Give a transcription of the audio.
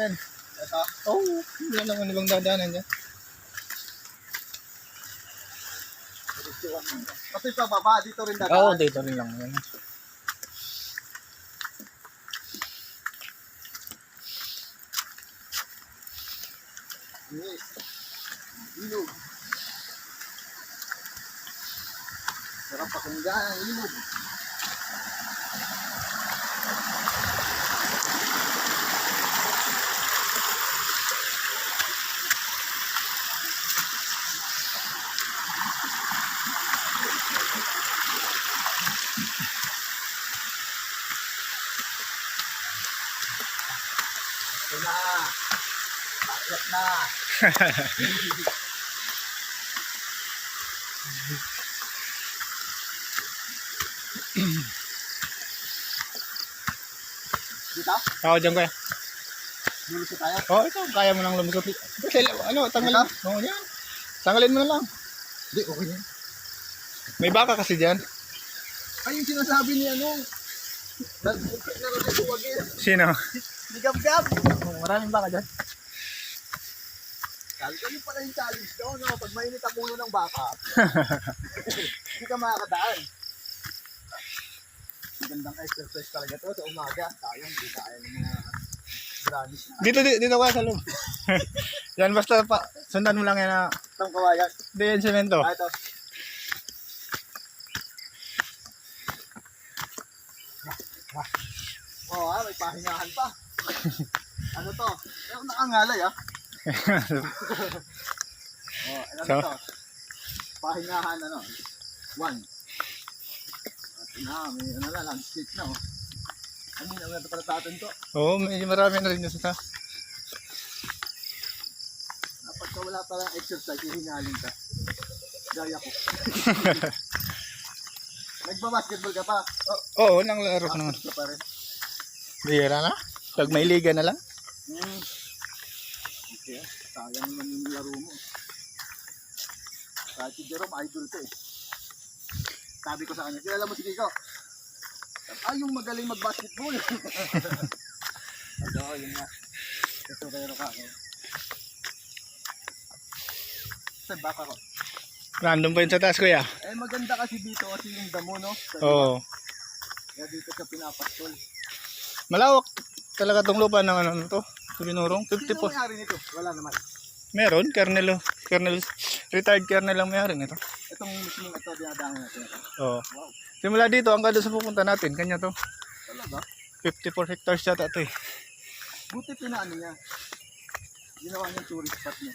rin. Ito. Oo, wala naman ibang dadaanan dyan. Kasi pababa, dito rin dadaan. Oo, dito rin lang yan. Yes. Ilog. Sarap pakinggan ang ilog. Ito na. Pakyat na. Dito? Oo, dyan kaya. Lulusot tayo. Oo, ito, kaya mo lang lumusot. Kasi, ano, tanggalin. Oo, yan. Tanggalin mo na lang. Hindi, okay na. May baka kasi dyan. Ay, yung sinasabi ni ano. Nag-bukit na rin ito wagin. Sino? Ni Gab-Gab. Maraming baka dyan. Sabi ko yung pala yung challenge daw, no? Pag mainit ang ulo ng baka, hindi ka makakadaan. Magandang exercise talaga to sa umaga. Sayang, hindi kaya ng mga granis na. Dito kaya sa loob. Yan, basta pa, sundan mo lang yan na, Itong kawayan. di yan semento. Ah, ito. Oo, may pahingahan pa. Ano to? Yung nakangalay, ah. Oh, ano So? to? Pahingahan, ano? 1. At na, may ano na, landscape na, oh. Ano yun, ano pala sa atin to? Oo, medyo marami na rin dyan sa Kapag wala palang exercise, hihingalin ka. Gaya ko. Nagba-basketball ka pa? Oh, Oo, nang laro ko naman. ka pa rin. Bihira na. Pag may liga na lang. Okay, sayang naman yung laro mo. Kahit si Jerome, idol ko eh. Sabi ko sa kanya, kilala mo si Kiko? Ay, yung magaling mag-basketball. Oo, yun nga. Ito kayo ka ako. Saan baka ko? Random pa yun sa taas, kuya. Eh, maganda kasi dito kasi yung damo, no? Oo. Kaya dito sa pinapastol. Malawak talaga tong lupa ng ano to. Binurong. Sino 54. may-ari nito? Wala naman. Meron, retired colonel lang may-ari nito. Itong mismong ito, dinadahan natin. Oo. Wow, Simula dito, hanggang doon sa pupunta natin, kanya to. talaga. 54 hectares yata to eh. Buti pinaano niya. Ginawa niyang tourist spot niya.